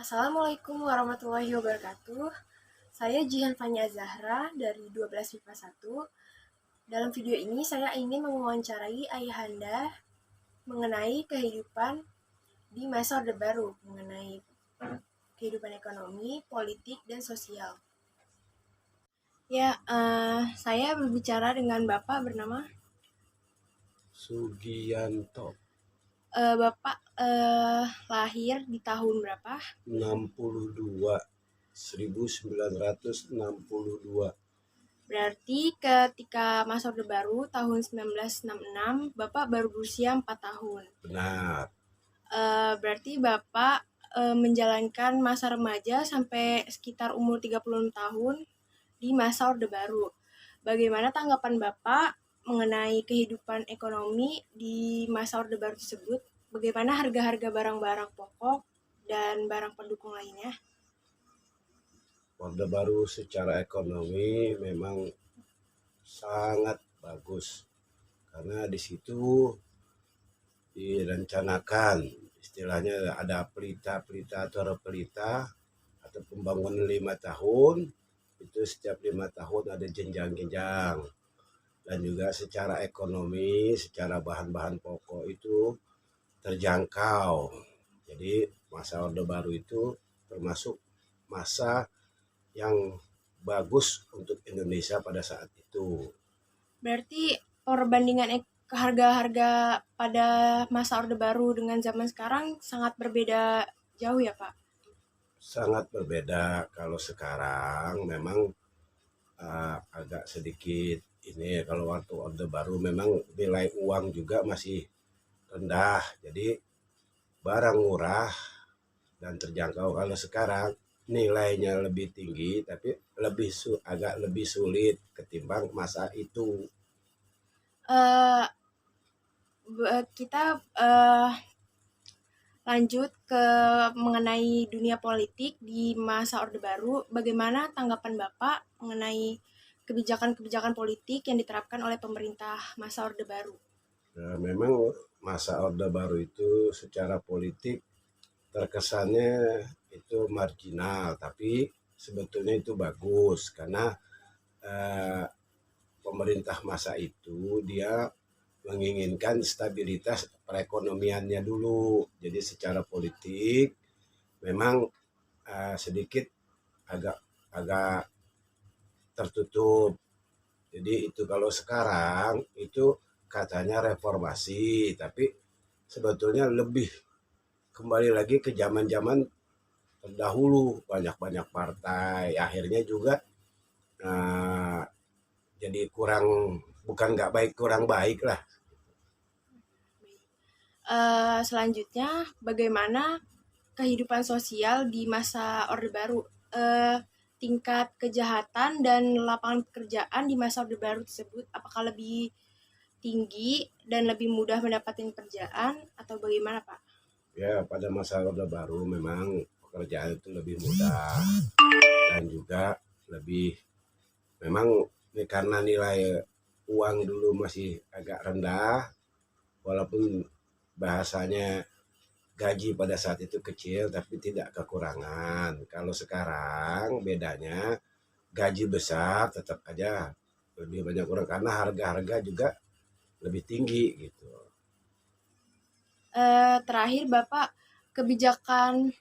Assalamualaikum warahmatullahi wabarakatuh. Saya Jihan Fanya Zahra dari 12 MIPA 1. Dalam video ini saya ingin mewawancarai ayahanda mengenai kehidupan di masa Orde Baru, mengenai kehidupan ekonomi, politik, dan sosial. Ya, saya berbicara dengan Bapak bernama Sugianto. Bapak lahir di tahun berapa? 62 1962. Berarti ketika masa Orde Baru tahun 1966, Bapak baru berusia 4 tahun. Benar. Berarti Bapak menjalankan masa remaja sampai sekitar umur 36 tahun di masa Orde Baru. Bagaimana tanggapan Bapak mengenai kehidupan ekonomi di masa Orde Baru tersebut? Bagaimana harga-harga barang-barang pokok dan barang pendukung lainnya? Orde Baru secara ekonomi memang sangat bagus karena di situ direncanakan, istilahnya ada pelita atau pembangunan 5 tahun. Itu setiap 5 tahun ada jenjang-jenjang, dan juga secara ekonomi, secara bahan-bahan pokok itu terjangkau. Jadi masa Orde Baru itu termasuk masa yang bagus untuk Indonesia pada saat itu. Berarti perbandingan harga-harga pada masa Orde Baru dengan zaman sekarang sangat berbeda jauh ya, Pak? Sangat berbeda. Kalau sekarang memang agak sedikit ini, kalau waktu Orde Baru memang nilai uang juga masih rendah. Jadi barang murah dan terjangkau. Kalau sekarang nilainya lebih tinggi tapi agak lebih sulit ketimbang masa itu. Kita lanjut ke mengenai dunia politik di masa Orde Baru. Bagaimana tanggapan Bapak mengenai kebijakan-kebijakan politik yang diterapkan oleh pemerintah masa Orde Baru? Nah, memang masa Orde Baru itu secara politik terkesannya itu marginal, tapi sebetulnya itu bagus karena pemerintah masa itu dia menginginkan stabilitas perekonomiannya dulu. Jadi secara politik memang sedikit agak tertutup. Jadi itu kalau sekarang itu katanya reformasi, tapi sebetulnya lebih kembali lagi ke zaman-zaman terdahulu, banyak-banyak partai, akhirnya juga jadi bukan nggak baik, kurang baik lah. Selanjutnya, bagaimana kehidupan sosial di masa Orde Baru? Tingkat kejahatan dan lapangan pekerjaan di masa Orde Baru tersebut apakah lebih tinggi dan lebih mudah mendapatkan pekerjaan atau bagaimana, Pak? Ya, pada masa Orde Baru memang pekerjaan itu lebih mudah dan juga lebih, memang karena nilai uang dulu masih agak rendah, walaupun bahasanya gaji pada saat itu kecil tapi tidak kekurangan. Kalau sekarang bedanya gaji besar tetap aja lebih banyak orang karena harga-harga juga lebih tinggi gitu. Terakhir Bapak, kebijakan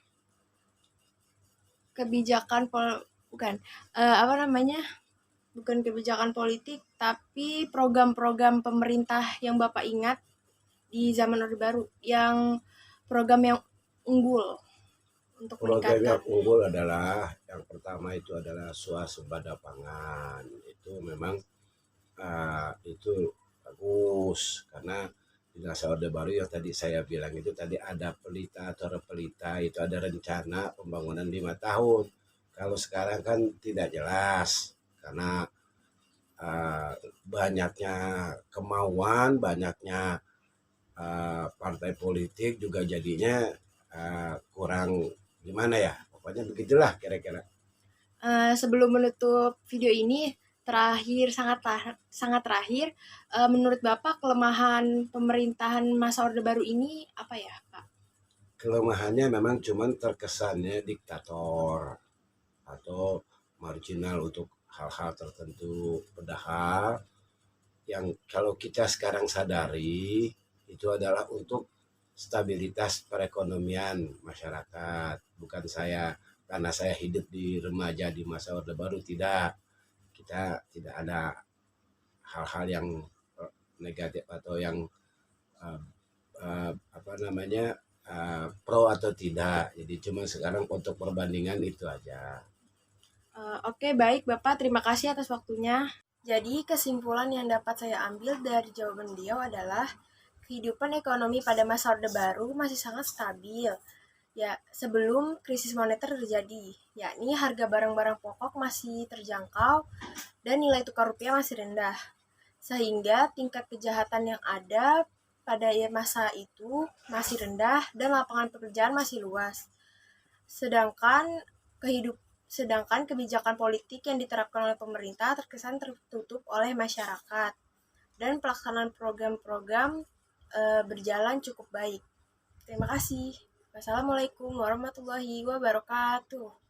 bukan kebijakan politik tapi program-program pemerintah yang Bapak ingat di zaman Orde Baru, yang program yang unggul untuk Program yang meningkatkan. unggul adalah yang pertama itu adalah swasembada pangan. Itu memang itu bagus karena di masa Orde Baru yang tadi saya bilang itu tadi ada pelita atau repelita, itu ada rencana pembangunan 5 tahun. Kalau sekarang kan tidak jelas karena banyaknya kemauan, banyaknya partai politik juga jadinya kurang gimana ya, pokoknya begitulah kira-kira. Sebelum menutup video ini, sangat terakhir, menurut Bapak kelemahan pemerintahan masa Orde Baru ini apa ya, Pak? kelemahannya memang cuman terkesannya diktator atau marginal untuk hal-hal tertentu. Padahal yang kalau kita sekarang sadari itu adalah untuk stabilitas perekonomian masyarakat. Bukan saya karena saya hidup di remaja di masa Orde Baru, tidak. Kita tidak ada hal-hal yang negatif atau yang uh, apa namanya pro atau tidak. Jadi cuma sekarang untuk perbandingan itu aja. Oke, baik Bapak, terima kasih atas waktunya. Jadi, kesimpulan yang dapat saya ambil dari jawaban beliau adalah kehidupan ekonomi pada masa Orde Baru masih sangat stabil. Ya, sebelum krisis moneter terjadi, yakni harga barang-barang pokok masih terjangkau dan nilai tukar rupiah masih rendah. Sehingga tingkat kejahatan yang ada pada masa itu masih rendah dan lapangan pekerjaan masih luas. Sedangkan kehidup sedangkan kebijakan politik yang diterapkan oleh pemerintah terkesan tertutup oleh masyarakat dan pelaksanaan program-program berjalan cukup baik. Terima kasih. Wassalamualaikum warahmatullahi wabarakatuh.